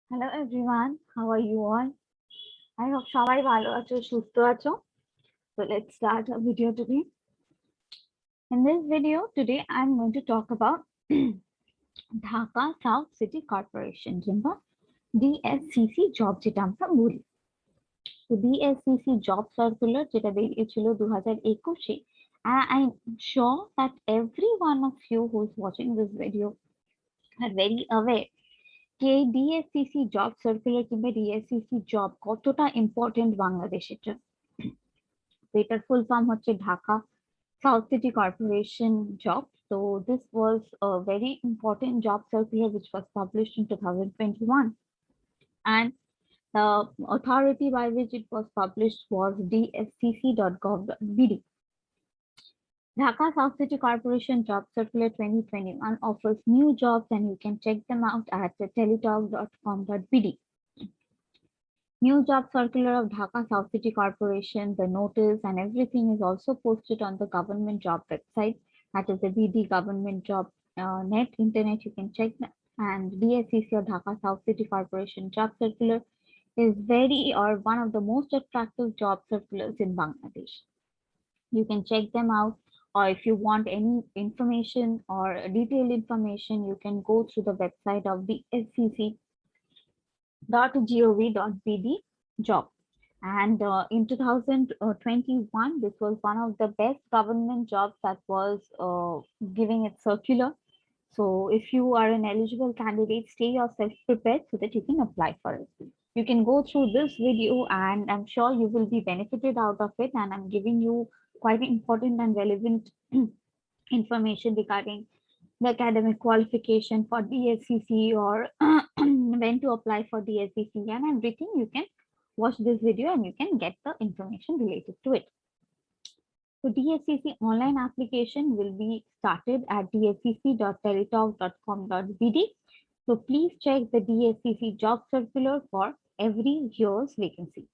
Hello everyone, how are you all? I hope সবাই ভালো আছো, সুস্থ আছো. So let's start our video today. In this video today, I'm going to talk about Dhaka South City Corporation, কিংবা DSCC job যেটা আমরা বলি. তো DSCC job circular যেটা বেরিয়েছিল 2021-এ, and I'm sure that every one of you who's watching this video are very aware যে DSCC job circular কিংবা DSCC job কতটা ইম্পর্টেন্ট বাংলাদেশের জন্য। তো এটার ফুল ফর্ম হচ্ছে Dhaka south city corporation job. So this was a very important job circular which was published in 2021, and the authority by which it was published was dscc.gov.bd. Dhaka South City Corporation Job Circular 2021 offers new jobs, and you can check them out at teletalk.com.bd. New job circular of Dhaka South City Corporation, the notice and everything is also posted on the government job website. That is the BD government job net internet. You can check that. And DSCC or Dhaka South City Corporation job circular is very or one of the most attractive job circulars in Bangladesh. You can check them out, or if you want any information or detailed information, you can go through the website of the scc.gov.bd job. And in 2021, this was one of the best government jobs that was giving its circular. So if you are an eligible candidate, stay yourself prepared so that you can apply for it. You can go through this video and I'm sure you will be benefited out of it. And I'm giving you quite important and relevant information regarding the academic qualification for DSCC or when to apply for DSCC and everything. You can watch this video and you can get the information related to it. So DSCC online application will be started at dscc.teletalk.com.bd. So please check the DSCC job circular for every year's vacancy.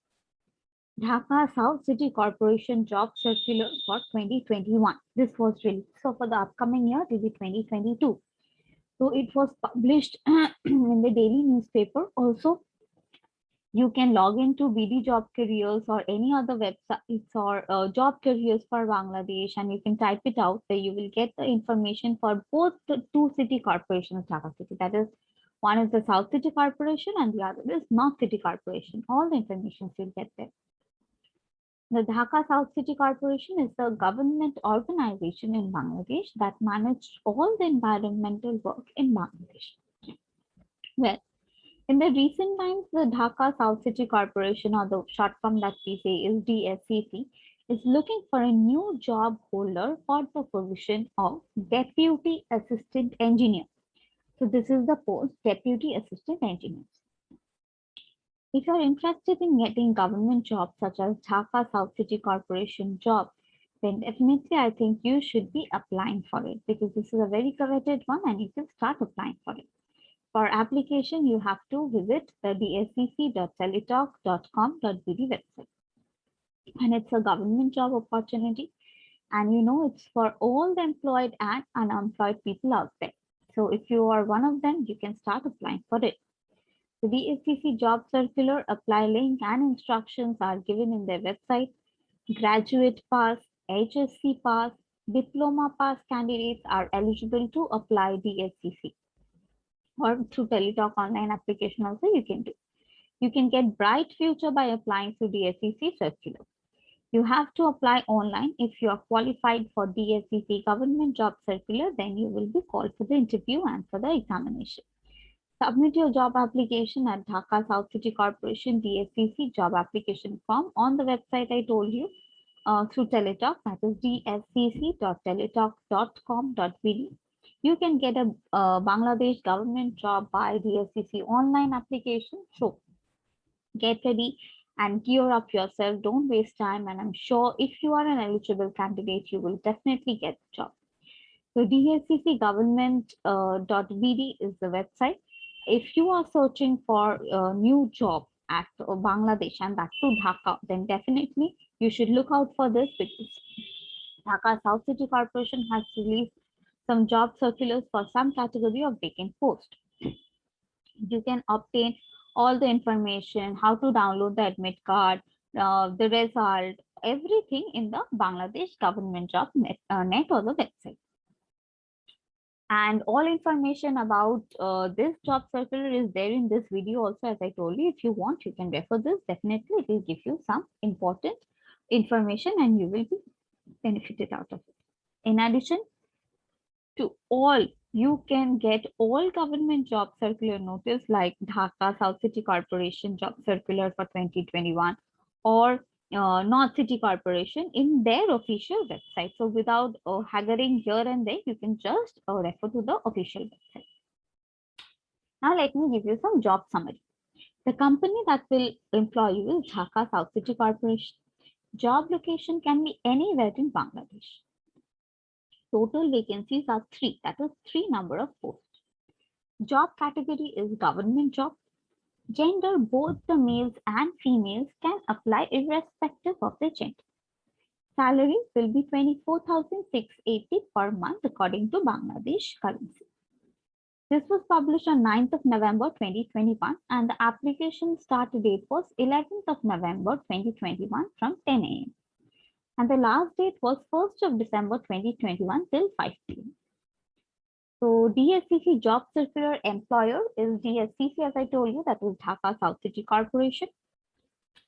Dhaka South City Corporation job circular for 2021. This was released. So for the upcoming year, it will be 2022. So it was published in the daily newspaper. Also, you can log into BD Job Careers or any other websites or Job Careers for Bangladesh, and you can type it out. Where you will get the information for both the two city corporations, Dhaka City. That is, one is the South City Corporation and the other is North City Corporation. All the information you'll get there. The Dhaka South City Corporation is a government organization in Bangladesh that managed all the environmental work in Bangladesh. Well, in the recent times, the Dhaka South City Corporation, or the short form that we say is DSCC, is looking for a new job holder for the position of Deputy Assistant Engineer. So this is the post, Deputy Assistant Engineer. If you're interested in getting government jobs such as Dhaka South City Corporation job, then definitely I think you should be applying for it because this is a very coveted one and you can start applying for it. For application, you have to visit the dscc.teletalk.com.bd website. And it's a government job opportunity. And it's for all the employed and unemployed people out there. So if you are one of them, you can start applying for it. The DSCC job circular, apply link and instructions are given in their website. Graduate pass, HSC pass, diploma pass candidates are eligible to apply DSCC. Or through Teletalk online application also you can do. You can get bright future by applying through DSCC circular. You have to apply online. If you are qualified for DSCC government job circular, then you will be called for the interview and for the examination. Submit your job application at Dhaka South City Corporation DSCC job application form on the website I told you through Teletalk, that is dscc.teletalk.com.bd. You can get a Bangladesh government job by DSCC online application. So get ready and gear up yourself. Don't waste time. And I'm sure if you are an eligible candidate, you will definitely get the job. So DSCC government.bd is the website. If you are searching for a new job at Bangladesh and that to Dhaka, then definitely you should look out for this because Dhaka South City Corporation has released some job circulars for some category of vacant post. You can obtain all the information, how to download the admit card, the result, everything in the Bangladesh government job net or the website. And all information about this job circular is there in this video also. As I told you, if you want, you can refer this. Definitely, it will give you some important information and you will be benefited out of it. In addition to all, you can get all government job circular notice like Dhaka South City Corporation job circular for 2021 or North City Corporation in their official website. So without haggling here and there, you can just refer to the official website. Now let me give you some job summary. The company that will employ you is Dhaka South City Corporation. Job location can be anywhere in Bangladesh. Total vacancies are 3, that is 3 number of posts. Job category is government job. Gender, both the males and females can apply irrespective of the gender. Salary will be 24,680 per month according to Bangladesh currency. This was published on 9th of November 2021 and the application start date was 11th of November 2021 from 10 a.m. And the last date was 1st of December 2021 till 5 p.m. So DSCC job circular employer is DSCC, as I told you, that is Dhaka South City Corporation.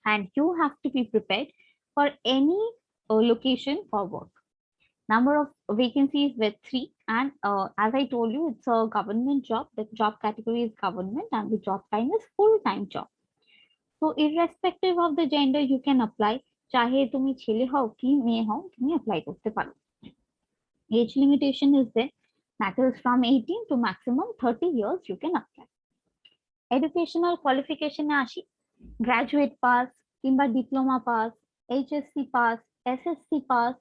And you have to be prepared for any location for work. Number of vacancies were 3, and as I told you, it's a government job. The job category is government and the job time is full-time job. So irrespective of the gender, you can apply. Chahe tumi chele hao ki meye hao, tumi apply korte paro. Age limitation is there. That is from 18 to maximum 30 years you can apply. Educational qualification ashi, graduate pass, kimba diploma pass, HSC pass, SSC pass,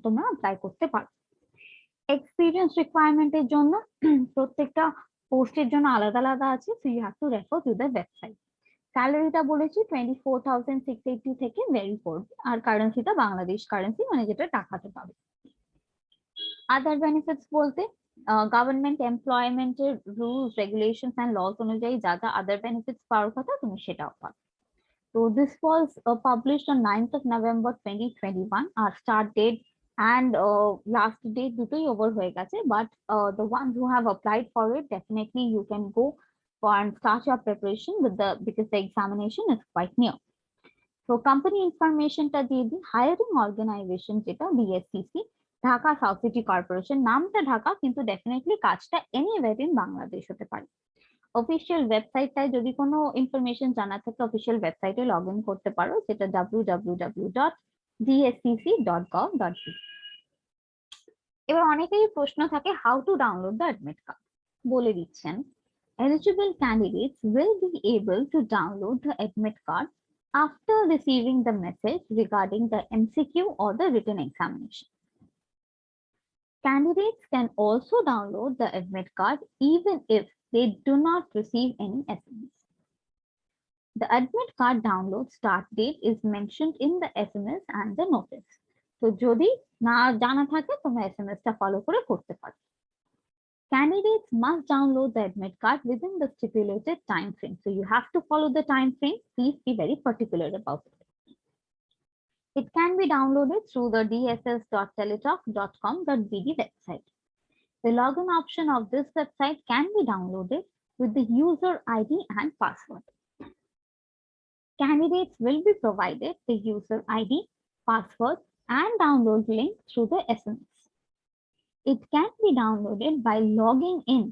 তোমরা apply করতে পারো। Experience requirement এর জন্য প্রত্যেকটা পোস্টের জন্য আলাদা আলাদা আছে, so you have to refer to the website. স্যালারিটা বলেছি 24,680 থেকে ভ্যারি করবে, আর কারেন্সিটা বাংলাদেশ কারেন্সি, মানে যেটা টাকাতে পাবে। আদার বেনিফিটস বলতে গভর্নমেন্ট এমপ্লয়মেন্টের রুলস রেগুলেশনস এন্ড লস অনুযায়ী যা যা আদার বেনিফিটস পাওয়ার কথা তুমি সেটাও পাবে। So this was published on 9th of November 2021. Our start date and last date দুটোই over হয়ে গেছে, but the ones who have applied for it, definitely you can go for and start your preparation with because the examination is quite near. So company information টা দিয়ে দিই, hiring organization যেটা DSCC, Dhaka south city corporation, নামটা ঢাকা কিন্তু definitely কাজটা anywhere in Bangladesh হতে পারে। Official ওয়েবসাইটটায় যদি কোনো ইনফরমেশন জানা থাকে অফিসিয়াল ওয়েবসাইটে লগ ইন করতে পারো, যেটা www.dscc.gov.b। এবার অনেকেরই প্রশ্ন থাকে how to download the admit card. বলে দিচ্ছেন, eligible candidates will be able to download the admit card after receiving the message regarding the MCQ or the written examination. Candidates can also download the admit card even if they do not receive any SMS. The admit card download start date is mentioned in the SMS and the notice. So যদি না জানা থাকে তোমরা SMS টা follow করে করতে পারো। Candidates must download the admit card within the stipulated time frame. So you have to follow the time frame. Please be very particular about it. It can be downloaded through the dss.teletalk.com.bd website. The login option of this website can be downloaded with the user ID and password. Candidates will be provided the user ID, password, and download link through the SMS. It can be downloaded by logging in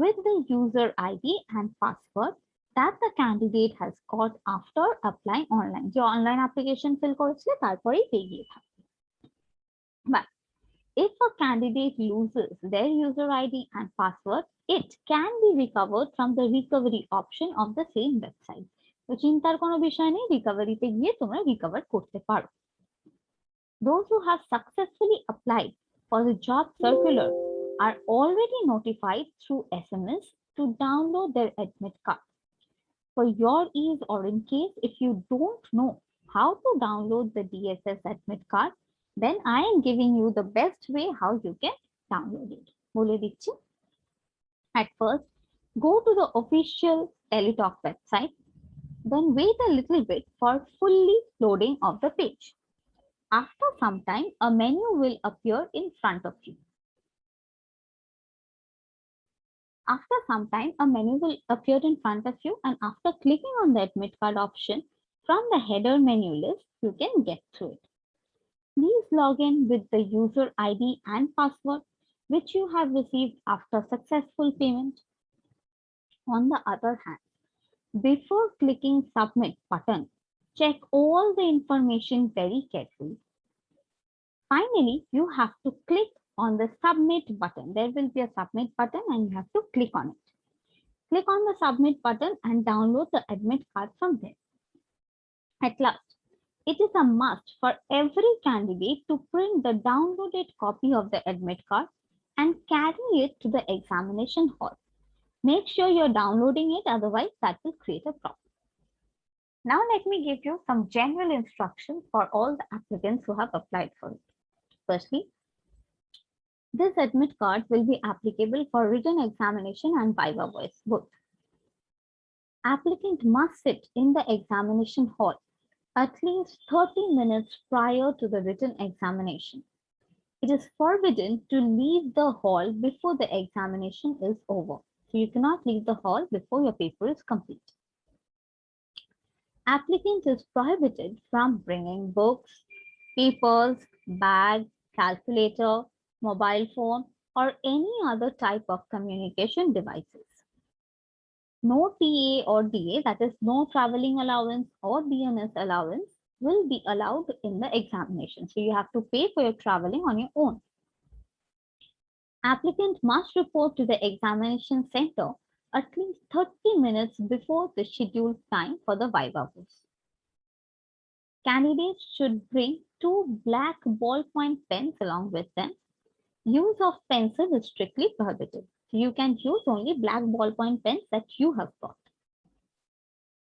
with the user ID and password that the candidate has got after applying online. যে online application fill করেছে তারপরেই পেয়ে গিয়ে থাকবে। But if a candidate loses their user ID and password, it can be recovered from the recovery option of the same website. তো চিন্তার কোনো বিষয় নেই, রিকভারিতে গিয়ে তোমরা রিকভার করতে পারো। Those who have successfully applied for the job circular are already notified through SMS to download their admit card. For your ease or in case if you don't know how to download the DSS admit card, then I am giving you the best way how you can download it. বলে দিচ্ছি। At first, go to the official Teletalk website Then wait a little bit for fully loading of the page. After some time, a menu will appear in front of you. After some time, a menu will appear in front of you, and after clicking on the admit card option from the header menu list, you can get through it. Please log in with the user ID and password which you have received after successful payment. On the other hand, before clicking submit button, check all the information very carefully. Finally, you have to click on the submit button. There will be a submit button and you have to click on it. Click on the submit button and download the admit card from there. At last, it is a must for every candidate to print the downloaded copy of the admit card and carry it to the examination hall. Make sure you're downloading it, otherwise that will create a problem. Now let me give you some general instructions for all the applicants who have applied for it. Firstly, this admit card will be applicable for written examination and viva voice both. Applicant must sit in the examination hall at least 30 minutes prior to the written examination. It is forbidden to leave the hall before the examination is over. So you cannot leave the hall before your paper is complete. Applicant is prohibited from bringing books, papers, bag, calculator, mobile phone, or any other type of communication devices. No TA or DA, that is no traveling allowance or DNS allowance, will be allowed in the examination. So you have to pay for your traveling on your own. Applicant must report to the examination center at least 30 minutes before the scheduled time for the viva voice. Candidates should bring 2 black ballpoint pens along with them. Use of pencil is strictly prohibited. You can use only black ballpoint pens that you have brought.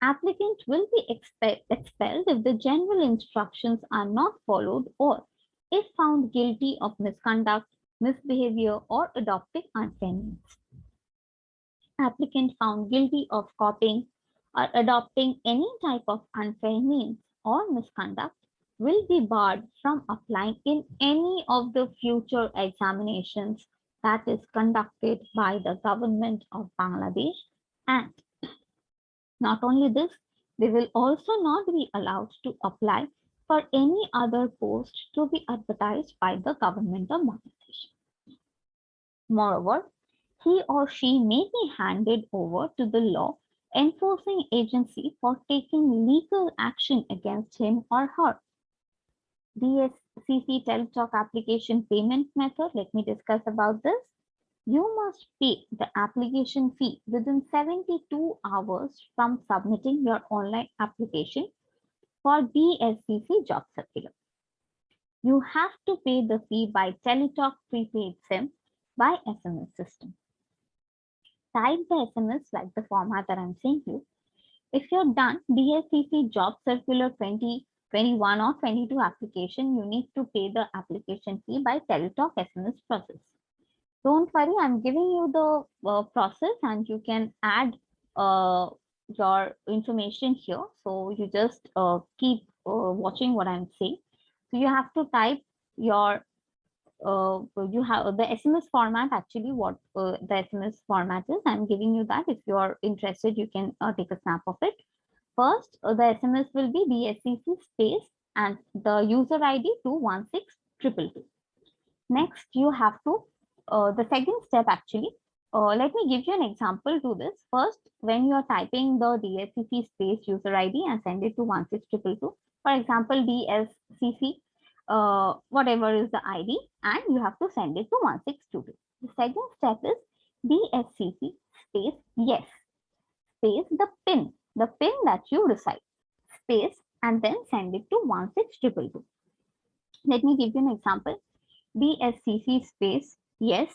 Applicant will be expelled if the general instructions are not followed or if found guilty of misconduct, misbehavior, or adopting unfair means. Applicant found guilty of copying or adopting any type of unfair means or misconduct will be barred from applying in any of the future examinations that is conducted by the government of Bangladesh. And not only this, they will also not be allowed to apply for any other post to be advertised by the government of Bangladesh. Moreover, he or she may be handed over to the law enforcing agency for taking legal action against him or her. DSCC Teletalk application payment method, let me discuss about this. You must pay the application fee within 72 hours from submitting your online application for DSCC job circular. You have to pay the fee by Teletalk prepaid SIM by SMS system. Type the SMS like the format that I'm saying you. If you're done DSCC job circular 2021 or 22 application, you need to pay the application fee by Teletalk SMS process. Don't worry, I'm giving you the process and you can add your information here. So you just keep watching what I'm saying. So you have to type your you have the SMS format, actually what the SMS format is. I'm giving you that. If you are interested, you can take a snap of it. First, the SMS will be DSCC space and the user ID 216222. Next, you have to, the second step actually, let me give you an example to this. First, when you are typing the DSCC space user ID and send it to 16222, for example, DSCC whatever is the ID, and you have to send it to 1622. The second step is DSCC space yes space the pin that you decide space and then send it to 16222. Let me give you an example. DSCC space yes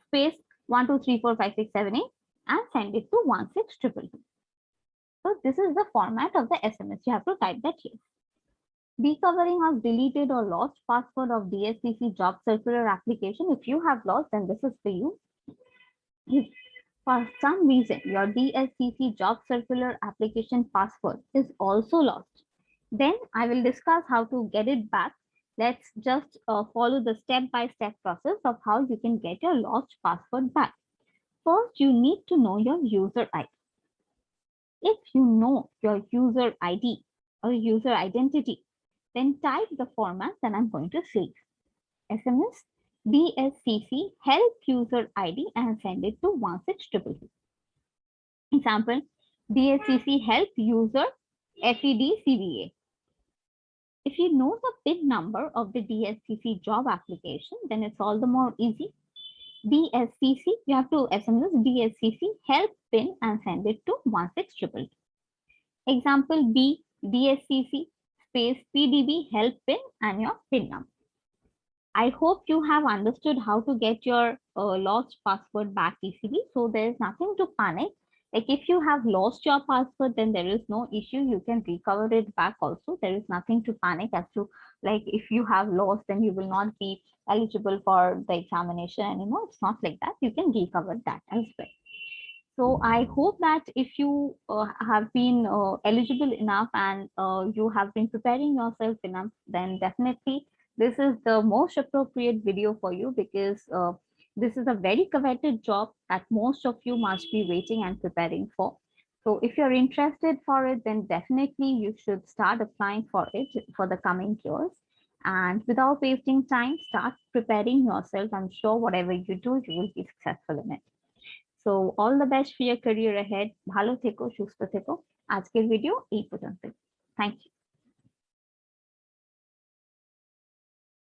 space 1234567 and send it to 16222. So this is the format of the SMS. You have to type that yes. Recovering of deleted or lost password of DSCC job circular application. If you have lost, then this is for you. For some reason, your DSCC job circular application password is also lost. Then I will discuss how to get it back. Let's just follow the step-by-step process of how you can get your lost password back. First, you need to know your user ID. If you know your user ID or user identity, then type the format that I'm going to say. SMS DSCC help user ID and send it to 16222. Example, DSCC help user FEDCVA. If you know the PIN number of the DSCC job application, then it's all the more easy. DSCC, you have to SMS DSCC help PIN and send it to 16222. Example B, DSCC space PDB help PIN and your PIN number. I hope you have understood how to get your lost password back easily. So there is nothing to panic. Like if you have lost your password, then there is no issue. You can recover it back also. There is nothing to panic as to like if you have lost, then you will not be eligible for the examination anymore. It's not like that. You can recover that as well. So I hope that if you have been eligible enough and you have been preparing yourself enough, then definitely this is the most appropriate video for you because this is a very coveted job that most of you must be waiting and preparing for. So if you're interested for it, then definitely you should start applying for it for the coming years. And without wasting time, start preparing yourself. I'm sure whatever you do, you will be successful in it. So all the best for your career ahead. ভালো থেকো, সুস্থ থেকো। আজকের video এই পর্যন্ত। Thank you.